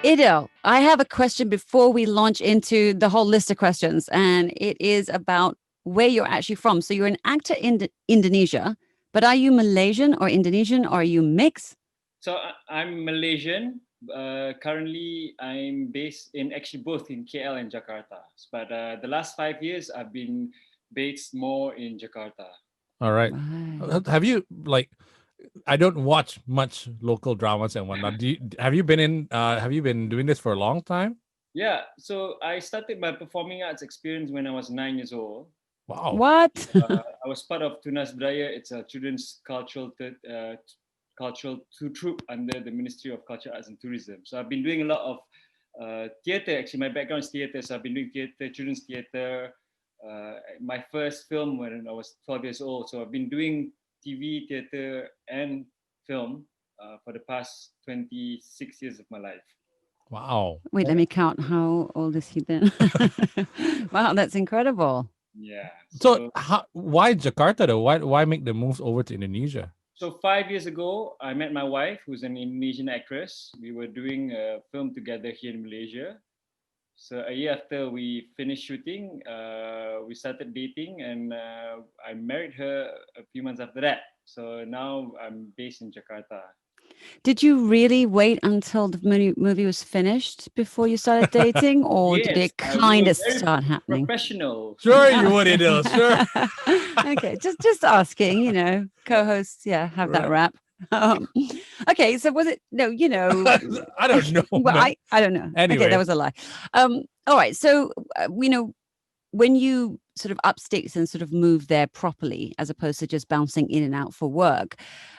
Iedil, I have a question before we launch into the whole list of questions, and it is about where you're actually from. So you're an actor in Indonesia, but are you Malaysian or Indonesian, or are you mixed? So I'm Malaysian. Currently, I'm based in actually both in KL and Jakarta. But the last 5 years, I've been based more in Jakarta. All right. Right. Have you like? I don't watch much local dramas and whatnot. Have you been in? Have you been doing this for a long time? Yeah, so I started my performing arts experience when I was 9 years old. Wow. What? I was part of Tunas Budaya. It's a children's cultural troupe under the Ministry of Culture, Arts and Tourism. So I've been doing a lot of theatre. Actually, my background is theatre, so I've been doing theatre, children's theatre. My first film when I was 12 years old. So I've been doing TV, theatre, and film for the past 26 years of my life. Wow. Wait, let me count. How old is he then? Wow, that's incredible. Yeah. So why Jakarta though? Why make the move over to Indonesia? So 5 years ago, I met my wife, who's an Indonesian actress. We were doing a film together here in Malaysia. So a year after we finished shooting, we started dating, and I married her a few months after that. So now I'm based in Jakarta. Did you really wait until the movie was finished before you started dating, or did Yes, it we kind were of very start happening? professional. Sure, you would, Iedil. Sure. Okay, just asking, co-hosts, have that Right. rap. Um, okay, so was it I don't know, well, man. I don't know. Okay, Anyway. that was a lie. All right, so when you sort of up sticks and sort of move there properly, as opposed to just bouncing in and out for work,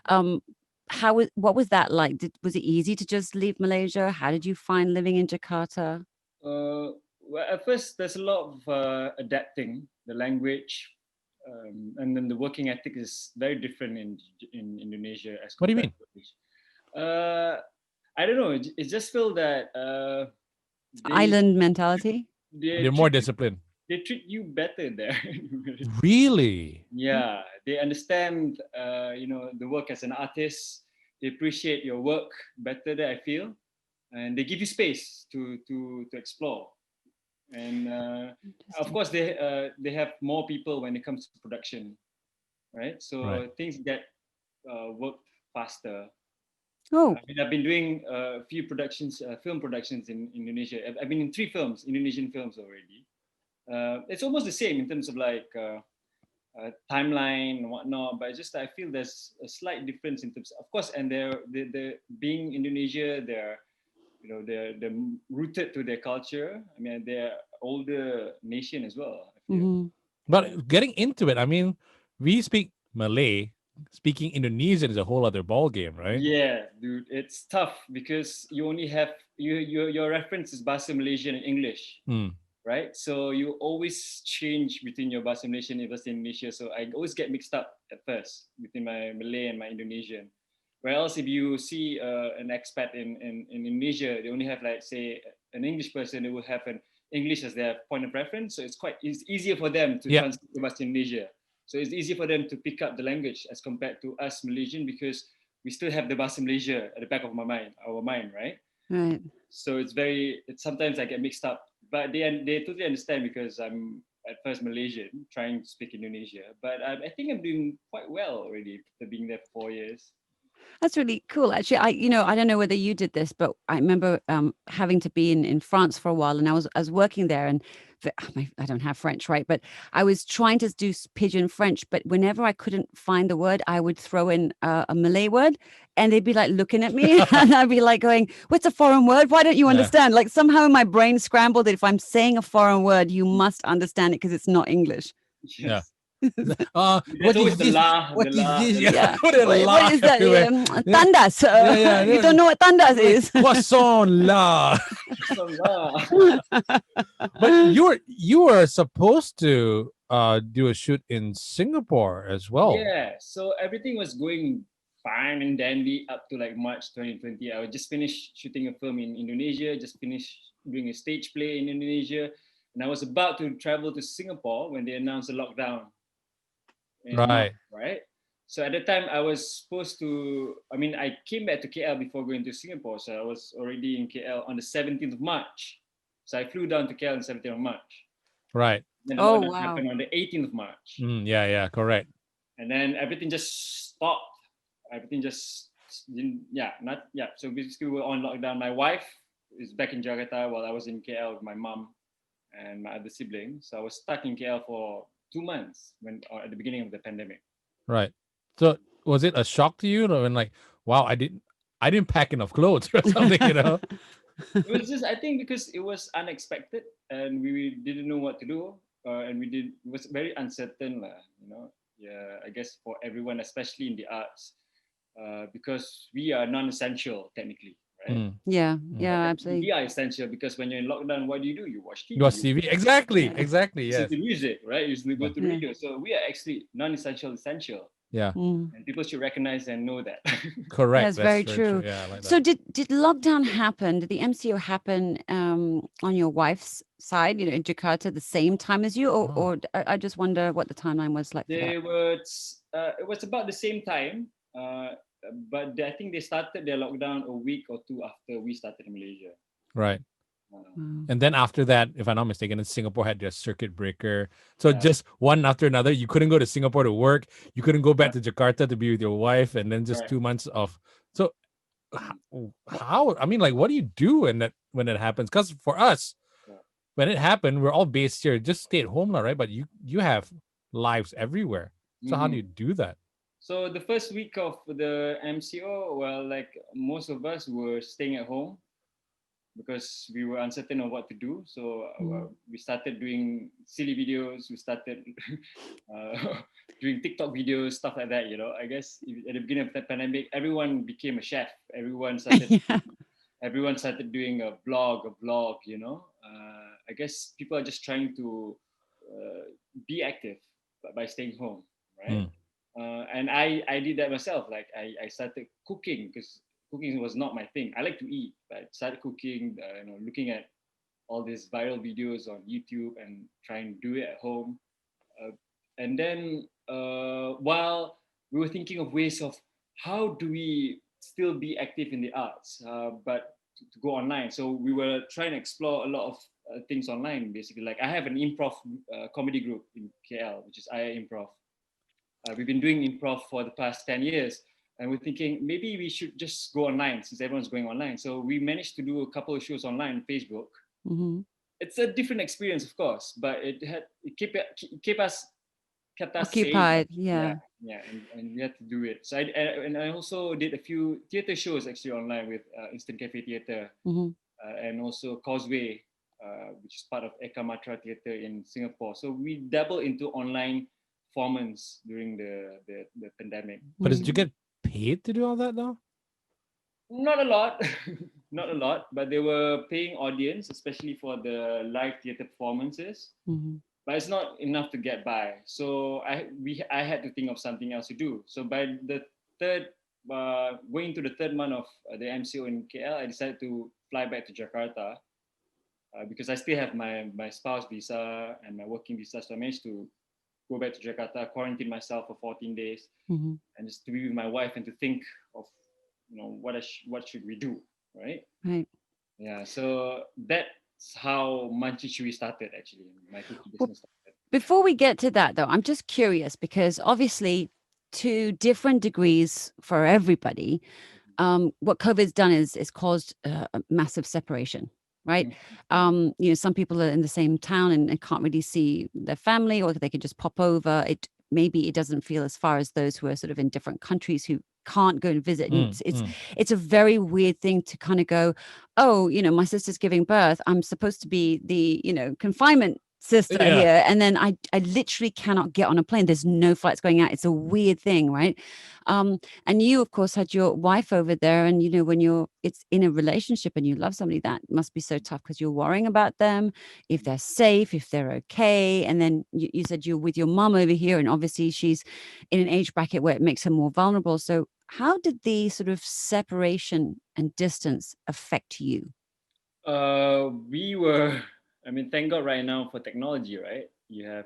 what was that like? Was it easy to just leave Malaysia? How did you find living in Jakarta? Well, at first, there's a lot of adapting the language, and then the working ethic is very different in Indonesia as What do you compared mean? to Malaysia. I don't know. It just feel that they Island mentality? they They're more treat you, disciplined. they treat you better there. Really? Yeah, they understand. The work as an artist. They appreciate your work better than I feel, and they give you space to explore. And of Interesting. course, they have more people when it comes to production, right? Right. So things get worked faster. Oh, I mean, I've been doing a few productions, film productions in Indonesia. I've been in 3 films, Indonesian films already. It's almost the same in terms of like timeline and whatnot, but it's just I feel there's a slight difference in terms, of course, and they're being Indonesia, they're rooted to their culture. I mean, they're older nation as well, I feel. hmm But getting into it, I mean, we speak Malay. Speaking Indonesian is a whole other ball game, right? Yeah, dude, it's tough because you only have your reference is Bahasa Malaysian and English, Hmm. right? So you always change between your Bahasa Malaysian and Bahasa Indonesia. So I always get mixed up at first between my Malay and my Indonesian. Whereas if you see an expat in Indonesia, they only have like say an English person, they will have an English as their point of reference. So it's easier for them to Yeah. translate to Bahasa Indonesia. So it's easy for them to pick up the language as compared to us Malaysian because we still have the Bahasa Malaysia at the back of our mind, right? right. So it's sometimes I get mixed up, but they totally understand because I'm at first Malaysian trying to speak Indonesia, but I think I'm doing quite well already after being there for 4 years. That's really cool. Actually, I don't know whether you did this, but I remember having to be in France for a while, and I was working there, and I don't have French, right? But I was trying to do pidgin French, but whenever I couldn't find the word, I would throw in a Malay word, and they'd be like looking at me, and I'd be like going, "What's a foreign word? Why don't you Yeah. understand?" Like somehow my brain scrambled that if I'm saying a foreign word, you must understand it because it's not English. Yeah. Yes, What there's is always the this? la, What the is la, this? the Yeah, la. Yeah. put a What lie is that? everywhere. Yeah, Tandas. yeah, You yeah. don't know what tandas Like is. croissant la. So la. But you were supposed to do a shoot in Singapore as well. Yeah, so everything was going fine and dandy up to like March 2020. I just finished shooting a film in Indonesia, just finished doing a stage play in Indonesia, and I was about to travel to Singapore when they announced a lockdown in March, Right. right? So at the time, I was supposed to. I mean, I came back to KL before going to Singapore, so I was already in KL on the 17th of March. So I flew down to KL on 17th of March. Right. Then the Oh, lockdown wow. happened on the 18th of March, Yeah, yeah, correct. and then everything just stopped. Everything just didn't. Yeah, not yeah. So basically, we were on lockdown. My wife is back in Jakarta while I was in KL with my mom and my other siblings. So I was stuck in KL for 2 months when at the beginning of the pandemic. Right. So was it a shock to you, when like, wow, I didn't pack enough clothes or something, It was just, I think, because it was unexpected and we didn't know what to do, and it was very uncertain, Yeah, I guess for everyone, especially in the arts, because we are non-essential technically, right? Yeah, Mm. But yeah, technically we absolutely. are essential because when you're in lockdown, what do? You watch You TV, watch you TV. Exactly. Yeah. Exactly. listen Yes. to music, right? You go Yeah. to Yeah. radio. So we are actually non-essential, essential, Yeah. Mm. and people should recognize and know that. Correct. That's That's very very true. true. Yeah, I like So that. did lockdown happen? Did the MCO happen on your wife's side, in Jakarta, the same time as you, or Oh. or I just wonder what the timeline was like for that. It was about the same time, but I think they started their lockdown a week or two after we started in Malaysia. Right. Wow. And then after that, if I'm not mistaken, Singapore had their circuit breaker. So Yeah. just one after another. You couldn't go to Singapore to work. You couldn't go back to Jakarta to be with your wife, and then just Right. 2 months of. So how? I mean, like, what do you do when that happens? Because for us, Yeah. when it happened, we're all based here. Just stay at home now, right? But you have lives everywhere. So how do you Mhm. do that? So the first week of the MCO, well, like most of us were staying at home because we were uncertain of what to do. So Mm. we started doing silly videos. We started doing TikTok videos, stuff like that. I guess at the beginning of the pandemic, everyone became a chef. Yeah. Everyone started doing a vlog. I guess people are just trying to be active by staying home, right? Mm. And I did that myself. Like I started cooking because cooking was not my thing. I like to eat, but I started cooking, looking at all these viral videos on YouTube and trying to do it at home. Uh, and then while we were thinking of ways of how do we still be active in the arts, but to go online. So we were trying to explore a lot of things online, basically. Like I have an improv comedy group in KL, which is IA Improv. We've been doing improv for the past 10 years. And we're thinking maybe we should just go online since everyone's going online. So we managed to do a couple of shows online on Facebook. Hmm. It's a different experience, of course, but kept us sane. Occupied. Yeah, Yeah. yeah, and we had to do it. So I also did a few theater shows actually online with Instant Cafe Theater, Hmm. and also Causeway, which is part of Eka Matra Theater in Singapore. So we dabble into online performance during the pandemic. But did you Hmm. get paid to do all that though? Not a lot, not a lot, but they were paying audience, especially for the live theater performances. Hmm. But it's not enough to get by. So I had to think of something else to do. So by the third going to the third month of the MCO in KL, I decided to fly back to Jakarta because I still have my spouse visa and my working visa. So I managed to go back to Jakarta, quarantine myself for 14 days, Hmm. and just to be with my wife and to think of what should we do, right? Right. Yeah. So that's how Munchy Chewy started actually. My cookie Well, business started. before we get to that, though, I'm just curious because obviously, to different degrees for everybody, what COVID's done is caused a massive separation, right? Some people are in the same town and can't really see their family, or they can just pop over. Maybe it doesn't feel as far as those who are sort of in different countries who can't go and visit. And Mm, mm. it's a very weird thing to kind of go, oh, my sister's giving birth. I'm supposed to be the confinement sister Yeah. here, and then I literally cannot get on a plane. There's no flights going out. It's a weird thing, right? And you, of course, had your wife over there, and when it's in a relationship and you love somebody, that must be so tough because you're worrying about them, if they're safe, if they're okay. And then you said you're with your mom over here, and obviously she's in an age bracket where it makes her more vulnerable. So how did the sort of separation and distance affect you? We were, I mean, thank God right now for technology, right? You have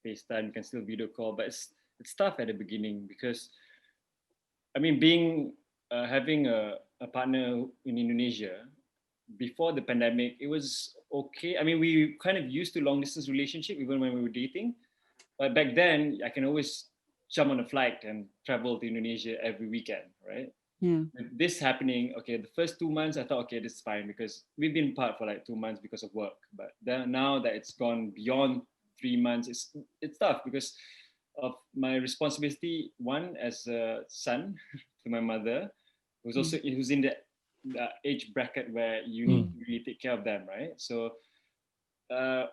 FaceTime, you can still video call, but it's it's tough at the beginning because, I mean, having a partner in Indonesia before the pandemic, it was okay. I mean, we kind of used to long distance relationship even when we were dating. But back then, I can always jump on a flight and travel to Indonesia every weekend, right? Yeah. With this happening, okay, the first 2 months, I thought, okay, this is fine because we've been apart for like 2 months because of work. But then now that it's gone beyond 3 months, it's tough because of my responsibility. One, as a son to my mother, who's in the age bracket where you need to really take care of them, right? So uh,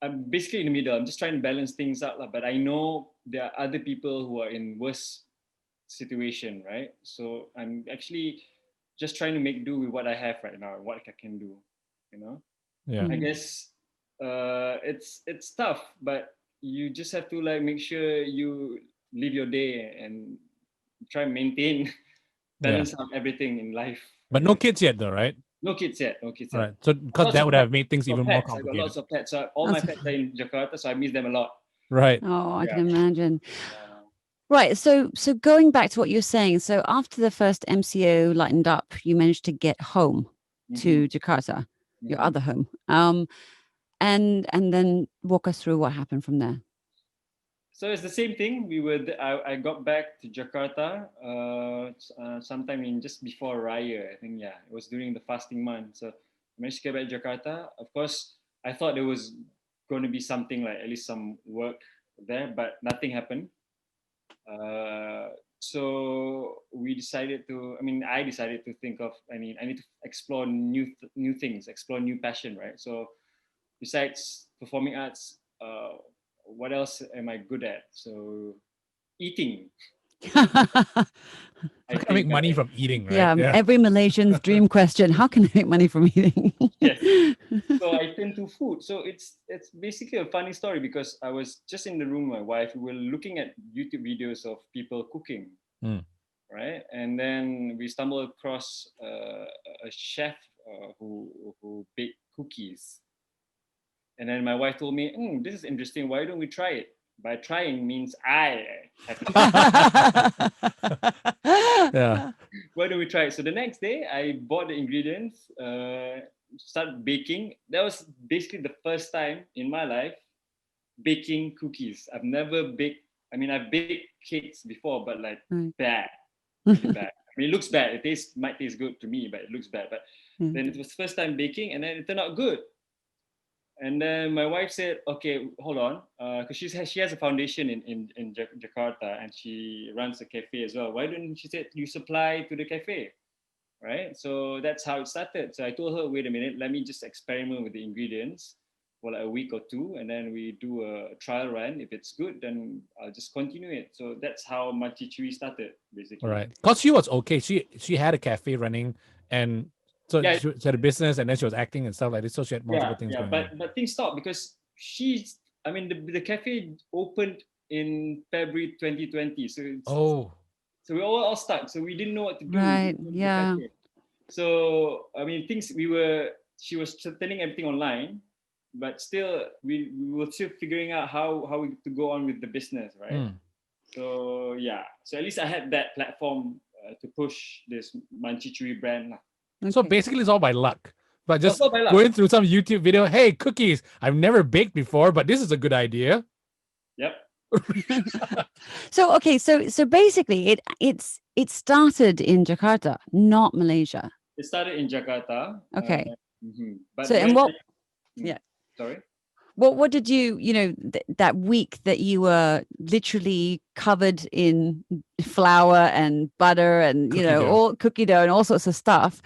I'm basically in the middle. I'm just trying to balance things out, but I know there are other people who are in worse situation, right? So I'm actually just trying to make do with what I have right now, what I can do, you know. Yeah. I guess it's tough, but you just have to like make sure you live your day and try and maintain Yeah. balance out everything in life. I But no guess. kids yet, though, right? No kids yet. No kids All yet. right. So because Lots that of would pets. have made things Got even more pets. I got complicated. lots of pets. So all my pets are in Jakarta, so I miss them a lot. Right. Oh, I Yeah. can imagine. Right. So going back to what you're saying, so after the first MCO lightened up, you managed to get home to Jakarta, your other home. And then walk us through what happened from there. So it's the same thing. I got back to Jakarta sometime in just before Raya. I think it was during the fasting month. So I managed to get back to Jakarta. Of course, I thought there was going to be something like at least some work there, but nothing happened. So we decided to. I mean, I decided to think of. I need to explore new things, explore new passion, right? So besides performing arts, what else am I good at? So eating. How can I make money from eating, right? Yeah, every Malaysian's dream question: how can I make money from eating? Yes. So I turned to food. So it's basically a funny story because I was just in the room with my wife. We were looking at YouTube videos of people cooking, right? And then we stumbled across a chef who baked cookies. And then my wife told me, "This is interesting. Why don't we try it?" By trying means I have to. Yeah. Why don't we try it? So the next day, I bought the ingredients, started baking. That was basically the first time in my life baking cookies. I've never baked. I mean, I've baked cakes before, but like bad, really bad. I mean, it looks bad. Might taste good to me, but it looks bad. But then it was first time baking, and then it turned out good. And then my wife said, "Okay, hold on, because she has a foundation in Jakarta, and she runs a cafe as well. Why don't," she said, "you supply to the cafe?" Right? So that's how it started. So I told her, "Wait a minute, let me just experiment with the ingredients for like a week or two, and then we do a trial run. If it's good, then I'll just continue it." So that's how Munchy Chewy started, basically. Right. Because she was okay. She had a cafe running, and so she had a business, and then she was acting and stuff like this. So she had multiple things going on. But things stopped because I mean, the cafe opened in February 2020. So we all stuck. So we didn't know what to do. Right. Yeah. So I mean, she was telling everything online, but still we were still figuring out how we to go on with the business, right? So so at least I had that platform to push this Munchy Chewy brand. Okay. So basically, it's all by luck. But just Also by luck. going through some YouTube video, hey, cookies, I've never baked before, but this is a good idea. Yep. So okay, so basically it started in Jakarta, not Malaysia. It started in Jakarta. Okay. But so and what? Sorry. What did you that week that you were literally covered in flour and butter and Cookie dough. all cookie dough and all sorts of stuff,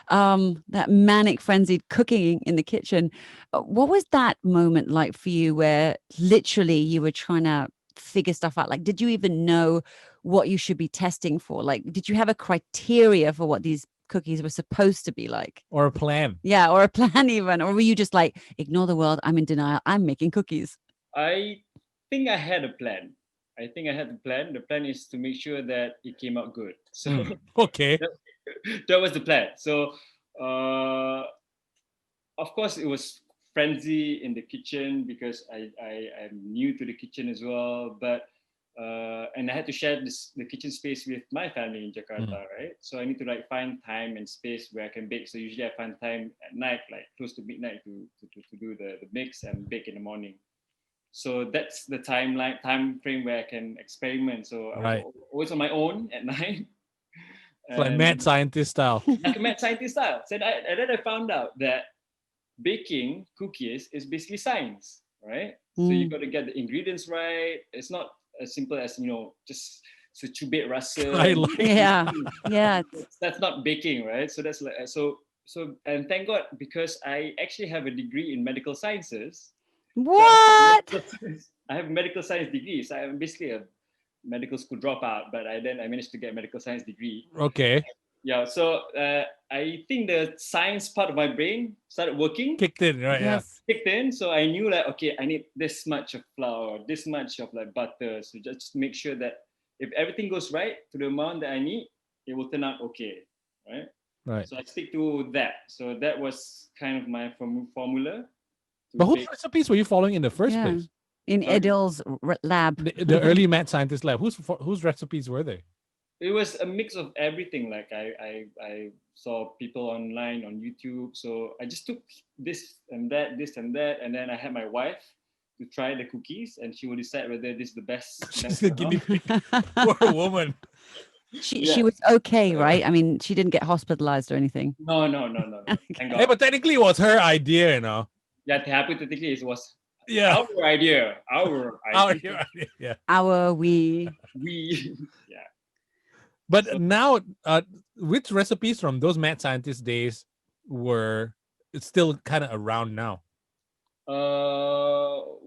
that manic frenzied cooking in the kitchen, what was that moment like for you where literally you were trying to figure stuff out? Like, did you even know what you should be testing for? Like, did you have a criteria for what these cookies were supposed to be like, or a plan? Yeah, or a plan even, or were you just like, ignore the world, I'm in denial, I'm making cookies? I think I had a plan. The plan is to make sure that it came out good. So okay. that was the plan. So of course it was frenzy in the kitchen because I'm new to the kitchen as well, but and I had to share the kitchen space with my family in Jakarta, right? So I need to like find time and space where I can bake. So usually I find time at night, like close to midnight, to do the mix and bake in the morning. So that's the time frame where I can experiment. So I was Right. always on my own at night. It's like mad scientist style. Like a mad scientist style. And then I found out that baking cookies is basically science, right? So you got to get the ingredients right. It's not as simple as, just secubate rasa. I like Yeah. That's not baking, right? So that's like and thank God, because I actually have a degree in medical sciences. What? I have a medical science degree. So I'm basically a medical school dropout, but I managed to get a medical science degree. Okay. Yeah, so I think the science part of my brain started working. Kicked in, right? Yes. Kicked in, so I knew like, okay, I need this much of flour, this much of like butter, so just make sure that if everything goes right to the amount that I need, it will turn out okay, right? Right. So I stick to that. So that was kind of my formula. But whose recipes were you following in the first place? In Iedil's lab. The early mad scientist lab. Whose recipes were they? It was a mix of everything. Like I saw people online on YouTube, so I just took this and that, and then I had my wife to try the cookies, and she will decide whether this is the best. She's a guinea pig. Poor woman. She was okay, right? I mean, she didn't get hospitalized or anything. No. Thank God. Hey, but technically it was her idea, Yeah, hypothetically it was Yeah. our idea. Yeah. We yeah. But now, which recipes from those mad scientist days were still kind of around now? Well,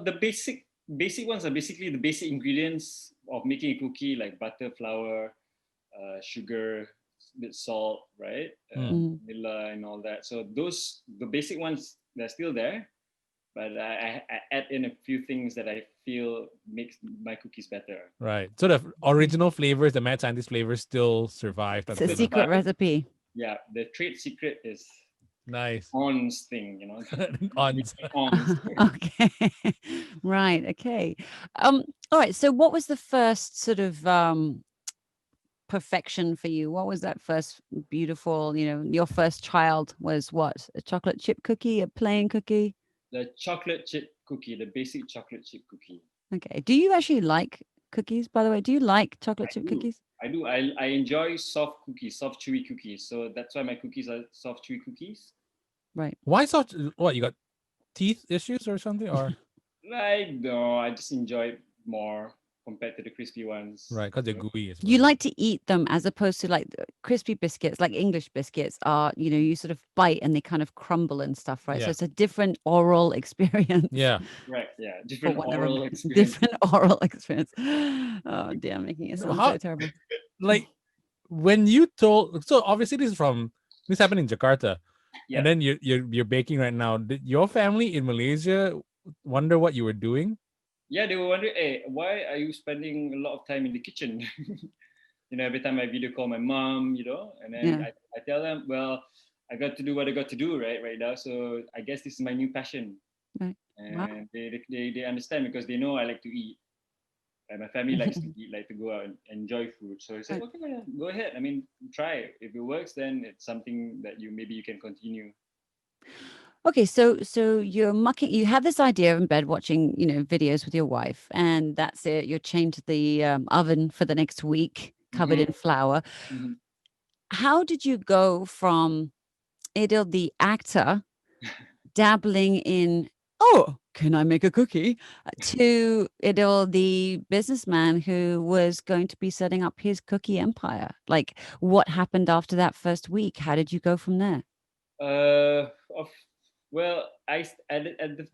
the basic ones are basically the basic ingredients of making a cookie, like butter, flour, sugar, bit salt, right? Vanilla and all that. So the basic ones, they're still there, but I add in a few things that I feel makes my cookies better. Right. So the original flavors, the mad scientist flavors, still survived. It's a secret recipe. Yeah, the trade secret is nice. Ons thing, Ons. Okay. Right. Okay. All right. So what was the first sort of perfection for you? What was that first beautiful, your first child was what? A chocolate chip cookie, a plain cookie? The chocolate chip cookie, the basic chocolate chip cookie. Okay. Do you actually like cookies, by the way? Do you like chocolate chip cookies? I do. I enjoy soft cookies, soft chewy cookies. So that's why my cookies are soft chewy cookies. Right. Why soft? What, you got teeth issues or something? Or no, I just enjoy it more compared to the crispy ones. Right, because they're gooey. You like to eat them as opposed to like crispy biscuits, like English biscuits are, you sort of bite and they kind of crumble and stuff, right? Yeah. So it's a different oral experience. Yeah. Right. Yeah. Different oral experience. Different oral experience. Oh, damn, making it sound so terrible. Like when you told, so obviously this happened in Jakarta, and then you're baking right now. Did your family in Malaysia wonder what you were doing? Yeah, they were wondering, hey, why are you spending a lot of time in the kitchen? Every time I video call my mom, and then I tell them, well, I got to do what I got to do right now. So I guess this is my new passion. Right. And Wow. they understand because they know I like to eat. And my family likes to eat, like to go out and enjoy food. So I said, okay, go ahead. I mean, try. If it works, then it's something that maybe you can continue. Okay, so you're you have this idea in bed watching, videos with your wife, and that's it. You're chained to the oven for the next week, covered in flour. Mm-hmm. How did you go from Iedil, the actor, dabbling in, can I make a cookie, to Iedil, the businessman who was going to be setting up his cookie empire? Like, what happened after that first week? How did you go from there? Well, at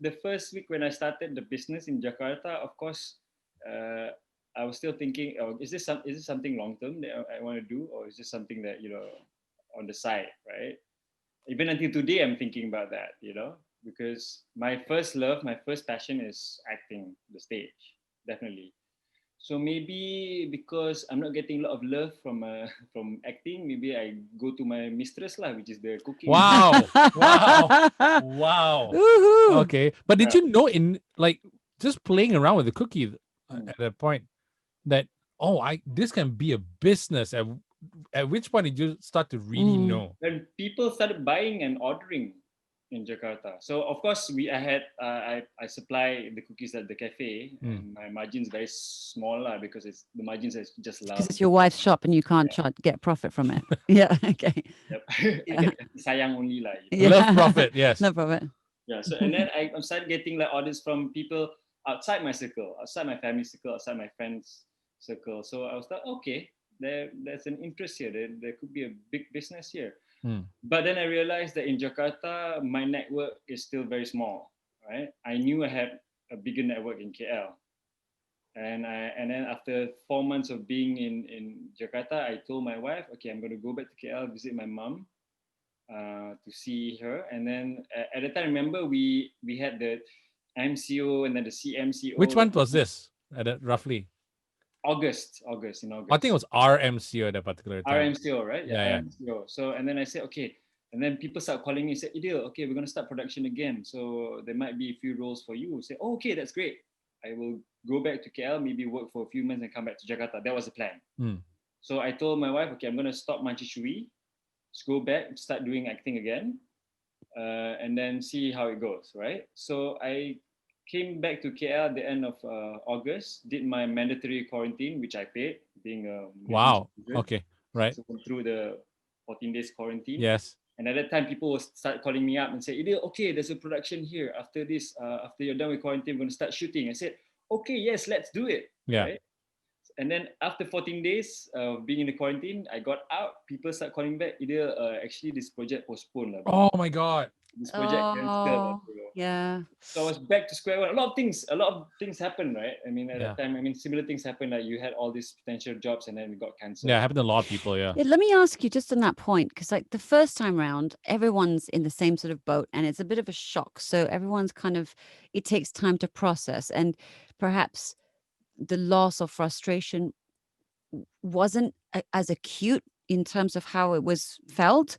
the first week when I started the business in Jakarta, of course, I was still thinking, is this something long term that I want to do, or is this something that on the side, right? Even until today, I'm thinking about that, because my first love, my first passion is acting, the stage, definitely. So maybe because I'm not getting a lot of love from acting, maybe I go to my mistress lah, which is the cooking. Wow. Wow. Woohoo. Okay. But did you know, in like just playing around with the cookie, at a point that, this can be a business? At which point did you start to really know? When people started buying and ordering in Jakarta. So of course I supply the cookies at the cafe, and my margin's very small because the margins is just Because love. it's your wife's shop and you can't get profit from it. Yeah. Okay. Yep. Yeah. I get sayang only Love profit, yes. No profit. Yeah. So and then I started getting like orders from people outside my circle, outside my family circle, outside my friends circle. So I was like, okay, there's an interest here. There could be a big business here. But then I realized that in Jakarta, my network is still very small, right? I knew I had a bigger network in KL. And then after 4 months of being in Jakarta, I told my wife, okay, I'm going to go back to KL, visit my mom to see her. And then at the time, remember, we had the MCO and then the CMCO. Which month was this, roughly? August, in August. I think it was RMCO at that particular time. RMCO, right? Yeah. RMCO. So, and then I said, okay. And then people start calling me and said, Iedil, okay, we're going to start production again. So there might be a few roles for you. I say, oh, okay, that's great. I will go back to KL, maybe work for a few months and come back to Jakarta. That was the plan. So I told my wife, okay, I'm going to stop Munchy Chewy, just go back, start doing acting again, and then see how it goes, right? So I came back to KL at the end of August, did my mandatory quarantine, which I paid, being a Wow. Okay. Right. So through the 14 days quarantine. Yes. And at that time, people will start calling me up and say, Iedil, okay, there's a production here. After this, after you're done with quarantine, we're going to start shooting. I said, okay, yes, let's do it. Yeah. Right? And then after 14 days of being in the quarantine, I got out. People start calling back. Iedil, actually, this project postponed. Oh my God. This project canceled. Yeah. So I was back to square one. A lot of things happened, right? I mean, at that time, similar things happened. Like you had all these potential jobs, and then it got cancelled. Yeah, it happened to a lot of people. Yeah. Let me ask you just on that point, because like the first time round, everyone's in the same sort of boat, and it's a bit of a shock. So everyone's it takes time to process, and perhaps the loss or frustration wasn't as acute in terms of how it was felt.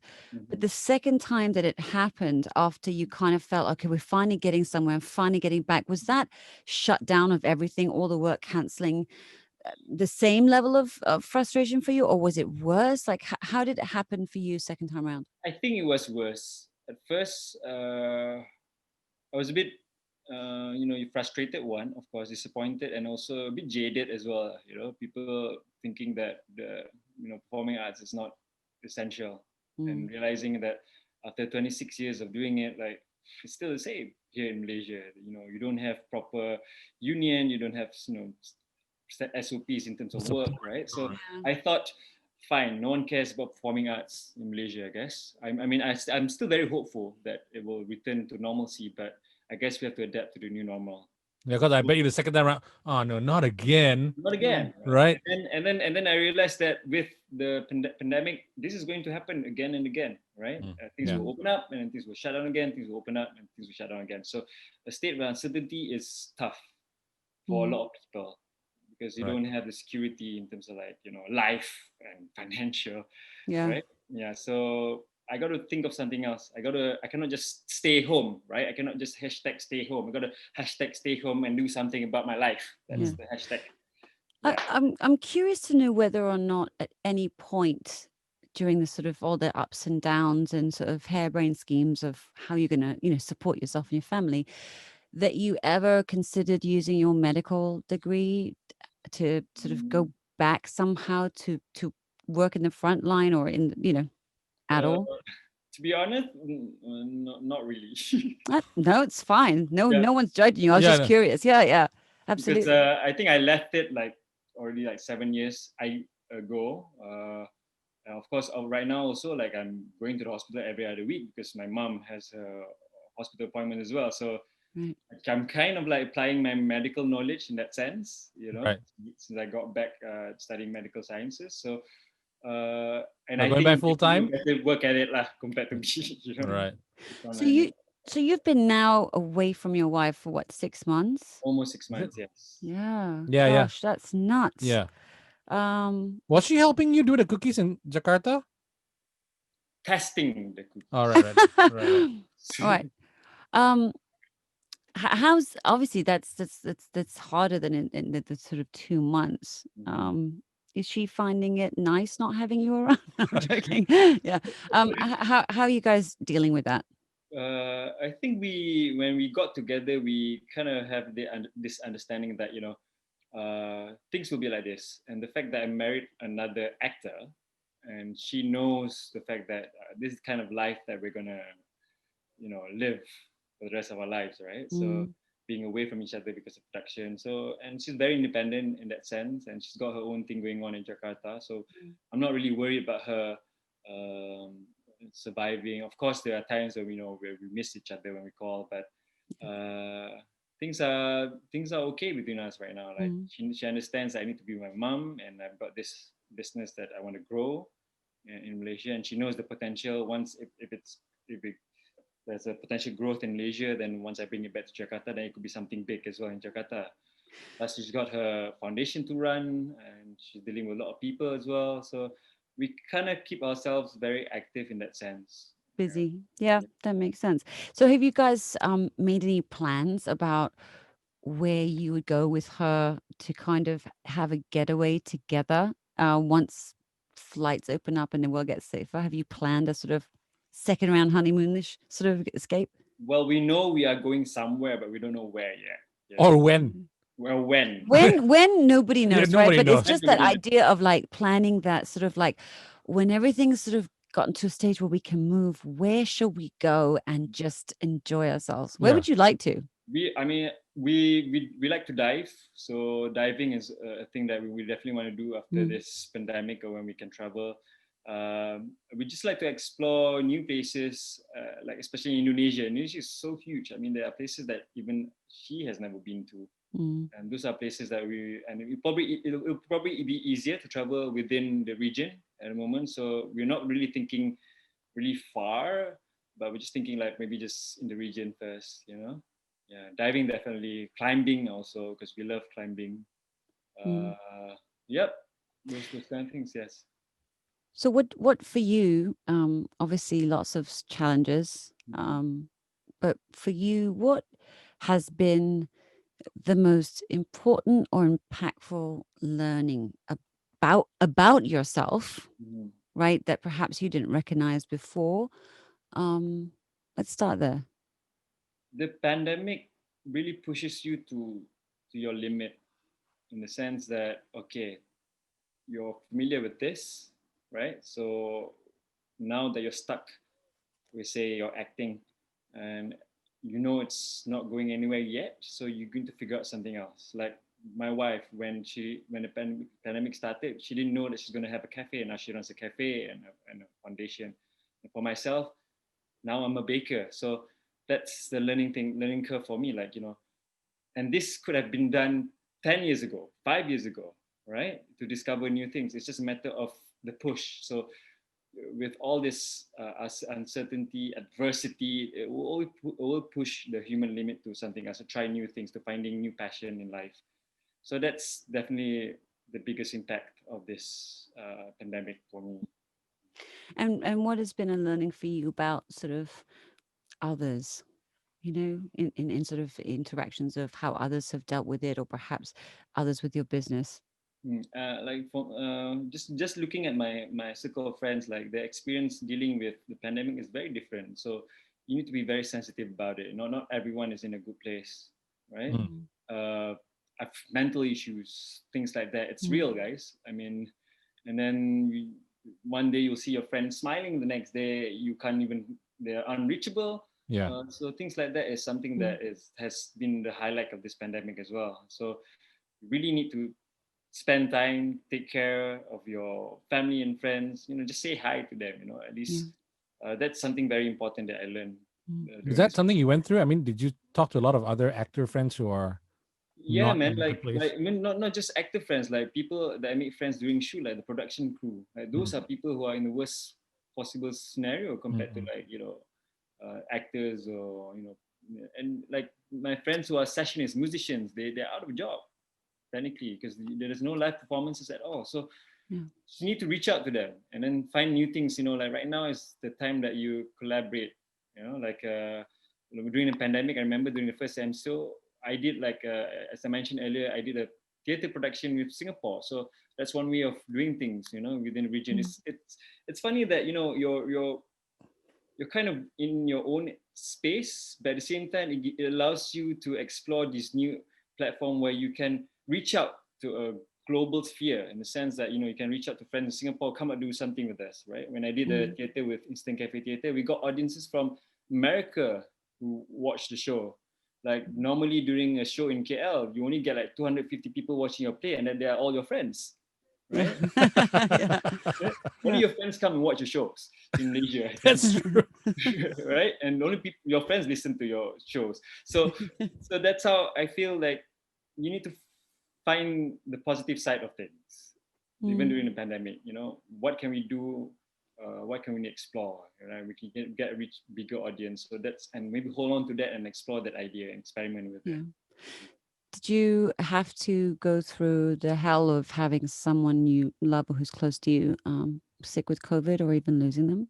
But the second time that it happened, after you kind of felt, okay, we're finally getting somewhere, finally getting back, was that shut down of everything, all the work canceling, the same level of frustration for you, or was it worse? Like, how did it happen for you second time around? I think it was worse. At first, I was a bit, you frustrated, one, of course, disappointed, and also a bit jaded as well. People thinking that the performing arts is not essential, and realizing that after 26 years of doing it, like it's still the same here in Malaysia. You don't have proper union, you don't have SOPs in terms of work, right? So I thought, fine, no one cares about performing arts in Malaysia, I guess. I'm still very hopeful that it will return to normalcy, but I guess we have to adapt to the new normal. Yeah, because I bet you the second time around, oh no, not again. Not again. Right. And then I realized that with the pandemic, this is going to happen again and again, right? Things will open up, and then things will shut down again, things will open up, and things will shut down again. So a state of uncertainty is tough for a lot of people, because you don't have the security in terms of life and financial, right? Yeah. So I got to think of something else. I cannot just stay home, right? I cannot just #stay home. I got to #stay home and do something about my life. That's the hashtag. Yeah. I'm curious to know whether or not at any point during the sort of all the ups and downs and sort of harebrained schemes of how you're going to, support yourself and your family, that you ever considered using your medical degree to sort of go back somehow to work in the front line or in, at all? To be honest, not really. No, it's fine. No one's judging you. I was just curious. Yeah, absolutely. Because I think I left it already 7 years ago. Of course, right now also I'm going to the hospital every other week because my mom has a hospital appointment as well. So I'm kind of applying my medical knowledge in that sense, since I got back studying medical sciences. So and I going think back full time, work at it compared to me. Right. So you've been now away from your wife for what, 6 months? Almost 6 months, yes. Yeah. Yeah. Gosh, that's nuts. Yeah. Was she helping you do the cookies in Jakarta? Testing the cookies. All right. All right. How's obviously that's harder than in the sort of 2 months. Is she finding it nice not having you around? No, I'm joking. Yeah. How are you guys dealing with that? I think when we got together, we kind of have this understanding that things will be like this, and the fact that I married another actor, and she knows the fact that this is kind of life that we're gonna live for the rest of our lives, right? So being away from each other because of production. So, and she's very independent in that sense, and she's got her own thing going on in Jakarta. So I'm not really worried about her surviving. Of course, there are times where where we miss each other when we call, but things are okay between us right now. Like she understands I need to be my mom, and I've got this business that I want to grow in Malaysia, and she knows the potential. Once if there's a potential growth in Malaysia, then once I bring it back to Jakarta, then it could be something big as well in Jakarta. Plus, she's got her foundation to run, and she's dealing with a lot of people as well. So we kind of keep ourselves very active in that sense. Busy. Yeah, that makes sense. So have you guys made any plans about where you would go with her to kind of have a getaway together once flights open up and the world gets safer? Have you planned a sort of second round honeymoonish sort of escape? Well, we know we are going somewhere, but we don't know where yet. Or when. Well, when nobody knows, Yeah, right? nobody But knows. it's just that idea of like planning that sort of like when everything's sort of gotten to a stage where we can move, where shall we go and just enjoy ourselves? Where would you like to? We like to dive. So diving is a thing that we definitely want to do after this pandemic, or when we can travel. We just like to explore new places, like especially Indonesia. Indonesia is so huge. I mean, there are places that even she has never been to. And those are places that it'll probably be easier to travel within the region at the moment. So we're not really thinking really far, but we're just thinking like maybe just in the region first, Yeah, diving definitely, climbing also, because we love climbing. Yep, those kind of things, yes. So what for you, obviously lots of challenges, but for you, what has been the most important or impactful learning about yourself, right? That perhaps you didn't recognize before. Let's start there. The pandemic really pushes you to your limit, in the sense that you're familiar with this, right? So now that you're stuck, we say you're acting, and it's not going anywhere yet, so you're going to figure out something else. Like my wife, when the pandemic started, she didn't know that she's going to have a cafe, and now she runs a cafe and a foundation. And for myself, now I'm a baker, so that's the learning curve for me. Like and this could have been done 10 years ago, 5 years ago, right? To discover new things. It's just a matter of the push. So with all this uncertainty, adversity, it will push the human limit to something else, to try new things, to finding new passion in life. So that's definitely the biggest impact of this pandemic for me. And what has been a learning for you about sort of others, in sort of interactions of how others have dealt with it, or perhaps others with your business? Like just looking at my circle of friends, like their experience dealing with the pandemic is very different. So you need to be very sensitive about it. Not everyone is in a good place, right? Mental issues, things like that. It's real, guys. I mean, and then one day you'll see your friend smiling, the next day you can't even, they're unreachable. So things like that is something that has been the highlight of this pandemic as well. So you really need to spend time, take care of your family and friends, just say hi to them, at least that's something very important that I learned. Is that something you went through? I mean, did you talk to a lot of other actor friends who are not man, in a good place? I mean, not just actor friends, like people that I make friends during shoot, like the production crew. Like those are people who are in the worst possible scenario compared to actors, or and like my friends who are sessionists, musicians, they're out of a job technically, because there is no live performances at all. So you need to reach out to them and then find new things. Like right now is the time that you collaborate. Like during the pandemic, I remember during the first MCO, I did like, as I mentioned earlier, I did a theater production with Singapore. So that's one way of doing things, within the region. It's funny that, you're kind of in your own space, but at the same time, it allows you to explore this new platform where you can reach out to a global sphere, in the sense that, you can reach out to friends in Singapore, come and do something with us, right? When I did the theater with Instant Cafe Theater, we got audiences from America who watched the show. Like normally during a show in KL, you only get like 250 people watching your play, and then they are all your friends, right? Yeah. Only your friends come and watch your shows in Malaysia. That's true. Right? And only your friends listen to your shows. So that's how I feel like you need to find the positive side of things, even during the pandemic. What can we do? What can we explore? Right? We can get a reach bigger audience. So and maybe hold on to that and explore that idea and experiment with it. Did you have to go through the hell of having someone you love or who's close to you sick with COVID, or even losing them?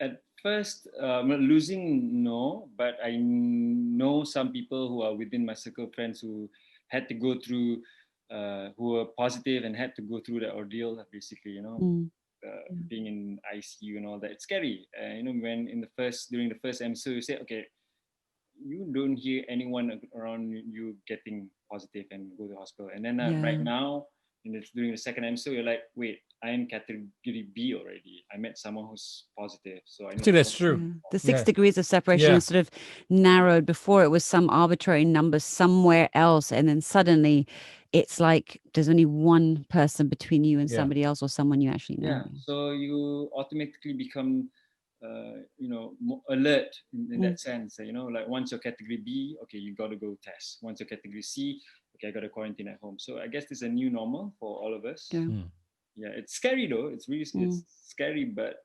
At first, losing, no, but I know some people who are within my circle of friends who had to go through, who were positive and had to go through the ordeal, basically, being in ICU and all that. It's scary. When during the first MCO, you say, okay, you don't hear anyone around you getting positive and go to the hospital. And then right now, during the second MCO, you're like, wait, I'm category B already. I met someone who's positive. So I know that's true. Yeah. The 6 degrees of separation is sort of narrowed. Before it was some arbitrary number somewhere else. And then suddenly it's like there's only one person between you and somebody else, or someone you actually know. Yeah. So you automatically become more alert in that sense. Like once you're category B, okay, you got to go test. Once you're category C, okay, I got to quarantine at home. So I guess this is a new normal for all of us. Yeah, it's scary though. It's really it's scary, but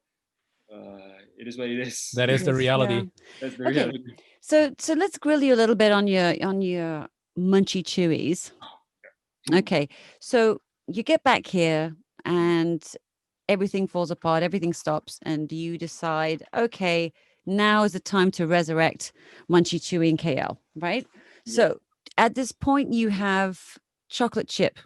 it is what it is. That is the reality. That's the reality. So let's grill you a little bit on your Munchy Chewies. Okay, so you get back here and everything falls apart, everything stops, and you decide, okay, now is the time to resurrect Munchy Chewy in KL, right? Yeah. So at this point, you have chocolate chip.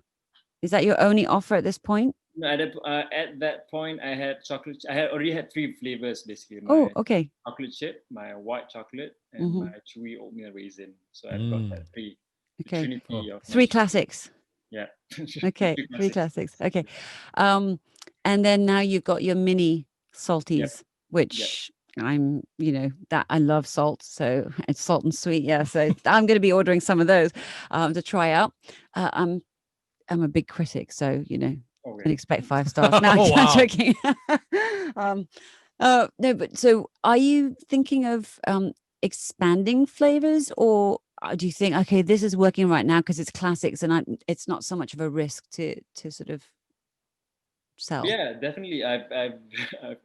Is that your only offer at this point? No, at that point, I had chocolate. I had already had 3 flavors basically. Okay. Chocolate chip, my white chocolate, and my chewy oatmeal raisin. So I've got that 3. Okay. Trinity of 3 classics. Yeah. Okay. 3 classics. Okay. And then now you've got your mini salties, which I'm, that I love salt. So it's salt and sweet. Yeah. So I'm going to be ordering some of those to try out. I'm a big critic, so can expect 5 stars. No, I'm joking. No, but so are you thinking of expanding flavors, or do you think, okay, this is working right now because it's classics and it's not so much of a risk to sort of sell? Yeah, definitely. I've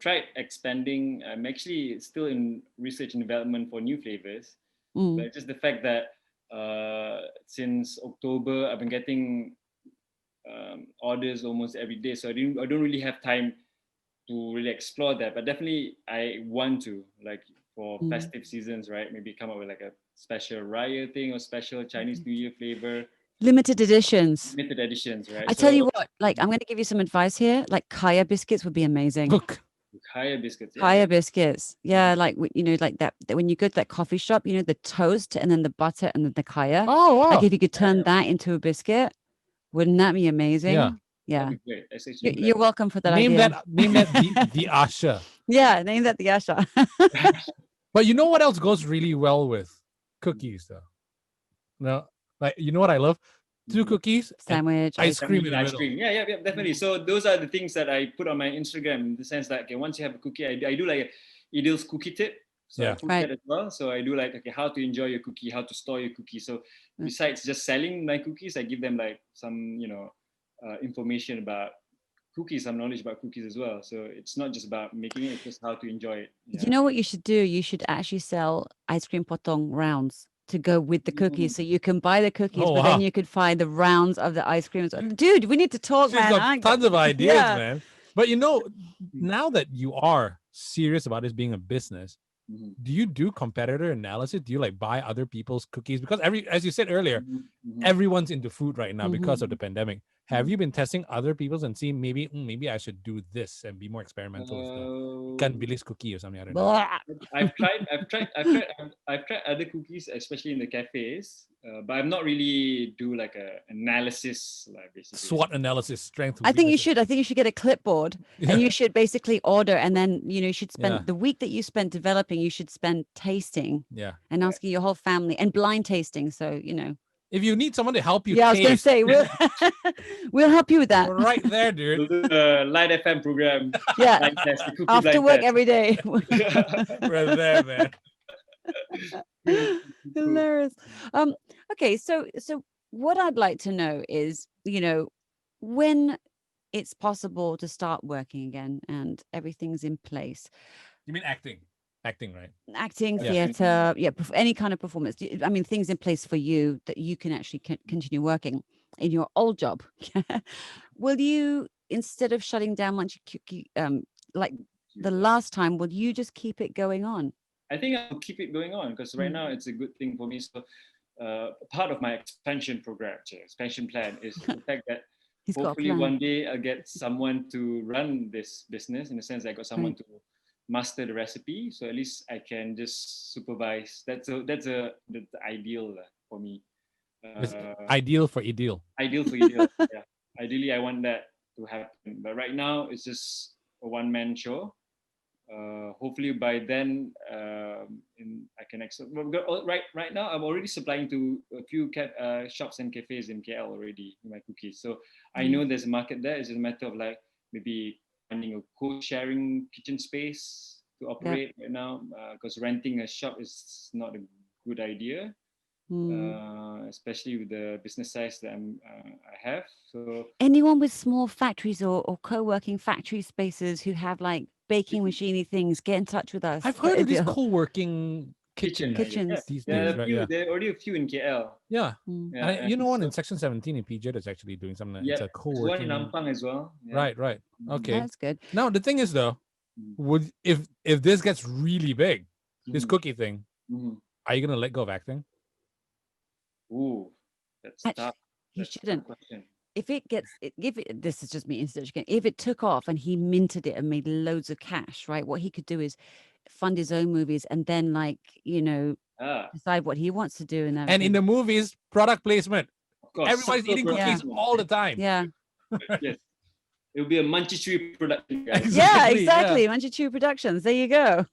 tried expanding. I'm actually still in research and development for new flavors. But just the fact that since October, I've been getting orders almost every day, so I don't really have time to really explore that. But definitely, I want to, like, for festive seasons, right? Maybe come up with like a special Raya thing or special Chinese New Year flavor. Limited editions, right? I tell you what, like, I'm going to give you some advice here. Like Kaya biscuits would be amazing. Kaya biscuits. Kaya biscuits. Yeah, like, like that when you go to that coffee shop, the toast and then the butter and then the Kaya. Oh, wow. Like if you could turn that into a biscuit, wouldn't that be amazing? Yeah. Great. You're welcome for that name idea. Name that the Asha. Yeah, name that the Asha. But you know what else goes really well with cookies, though? No, like, you know what I love? 2 cookies, sandwich, ice cream in the ice middle. cream. Yeah, definitely. So those are the things that I put on my Instagram, in the sense that, okay, once you have a cookie, I do like Iedil's cookie tip. So I put that as well. So I do like, okay, how to enjoy your cookie, how to store your cookie. So besides just selling my cookies, I give them like some, information about cookies, some knowledge about cookies as well. So it's not just about making it, it's just how to enjoy it. Yeah. You know what you should do? You should actually sell ice cream potong rounds to go with the cookies. So you can buy the cookies, but then you could find the rounds of the ice cream. Dude, we need to talk, She's got tons of ideas, man. But now that you are serious about this being a business, do you do competitor analysis? Do you like buy other people's cookies? Because as you said earlier, Mm-hmm. everyone's into food right now because of Mhm. the pandemic. Have you been testing other people's and see maybe I should do this and be more experimental with the ikan bilis cookie or something? I don't know. Blah. I've tried other cookies, especially in the cafes, but I'm not really do like a analysis, like basically. SWOT analysis, strength. I think you weaknesses. should. I think you should get a clipboard Yeah. and you should basically order, and then you should spend Yeah. the week that you spent developing. You should spend tasting Yeah. and asking your whole family and blind tasting. So If you need someone to help you yeah, I was gonna taste, say we'll help you with that. we're right there, dude. We'll do the LITE FM program. Yeah, Blind test, the cookie after blind work test. every day. We're there, man. Hilarious. Okay, so what I'd like to know is, when it's possible to start working again and everything's in place, You mean acting? Acting, right? acting, Yeah. theater, any kind of performance. I mean, things in place for you that you can actually continue working in your old job. Will you, instead of shutting down Munchy Chewy, like the last time, will you just keep it going on? I think I'll keep it going on because right now it's a good thing for me. So part of my expansion plan is the fact that He's got a hopefully plan. one day I'll get someone to run this business, in the sense I got someone to master the recipe. So at least I can just supervise. That's the ideal for me. It's ideal for Iedil. Ideal for Iedil. Yeah. Ideally, I want that to happen. But right now, it's just a one-man show. Hopefully by then, I can accept. Right now, I'm already supplying to a few shops and cafes in KL already with my cookies. So I know there's a market there. It's just a matter of like maybe finding a co-sharing kitchen space to operate right now, because renting a shop is not a good idea. Especially with the business size that I have. So anyone with small factories or co-working factory spaces who have like baking machine things, get in touch with us. I've heard of these Iedil. co-working kitchens Kitchens. these there days, are right? Yeah. there are already a few in KL. Yeah. Yeah, And you know one in section 17 in PJ that's actually doing something. Yeah, It's a there's co-working. one in Ampang as well. Yeah. Right. Okay. That's good. Now the thing is though, would if this gets really big, this cookie thing, are you gonna let go of acting? Ooh, that's tough. You That's a tough shouldn't. question. This is just me insert again. If it took off and he minted it and made loads of cash, right? What he could do is fund his own movies and then decide what he wants to do and everything. And in the movies, product placement. Of course, Everybody's eating cookies all the time. Yeah. Yes, it will be a Munchy Chewy production, guys. Yeah, exactly. Munchy Chewy Productions. There you go.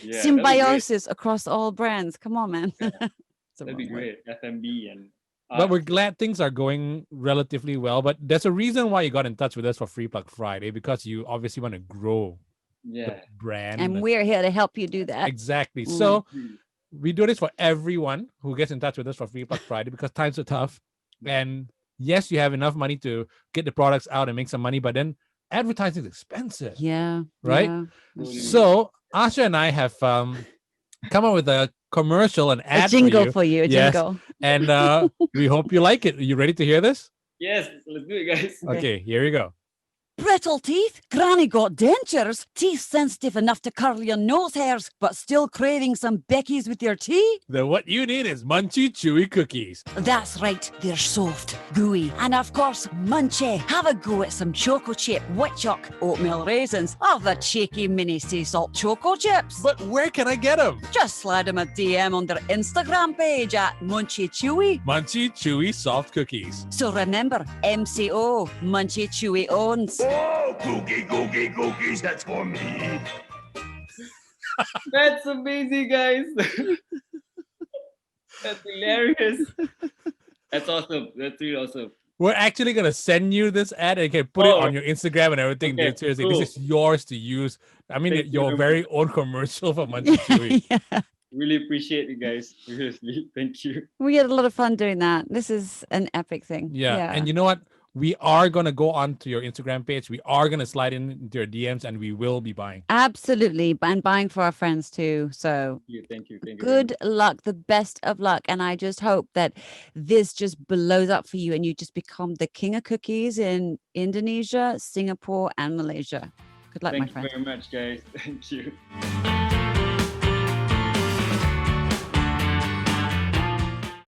Yeah, Symbiosis across all brands. Come on, man. That'd be great. F&B and But we're glad things are going relatively well. But there's a reason why you got in touch with us for Free Plug Friday, because you obviously want to grow the brand. And we're here to help you do that. Exactly. So we do this for everyone who gets in touch with us for Free Plug Friday, because times are tough. And yes, you have enough money to get the products out and make some money, but then advertising is expensive. Yeah. Right? Yeah. So Asha and I have come up with a commercial, an ad a jingle for you. A jingle. And we hope you like it. Are you ready to hear this? Yes, let's do it, guys. Okay, here we go. Brittle teeth? Granny got dentures? Teeth sensitive enough to curl your nose hairs, but still craving some Beckies with your tea? Then what you need is Munchy Chewy cookies. That's right, they're soft, gooey, and of course, munchy. Have a go at some choco chip, wheat chalk, oatmeal raisins, or the cheeky mini sea salt choco chips. But where can I get them? Just slide them a DM on their Instagram page at Munchy Chewy. Munchy Chewy soft cookies. So remember, MCO, Munchy Chewy owns. Oh, cookies, that's for me. That's amazing, guys. That's hilarious. That's awesome. That's really awesome. We're actually going to send you this ad and you can put it on your Instagram and everything. Okay, Dude, seriously, cool. this is yours to use. I mean, Thank your you. very own commercial for Munchy Chewy. Yeah. Really appreciate it, guys. Seriously, thank you. We had a lot of fun doing that. This is an epic thing. Yeah. And you know what? We are going to go on to your Instagram page. We are going to slide into your DMs and we will be buying. Absolutely. And buying for our friends too. So Thank you. good luck. The best of luck. And I just hope that this just blows up for you and you just become the king of cookies in Indonesia, Singapore, and Malaysia. Good luck, my Thank you friend. very much, guys. Thank you.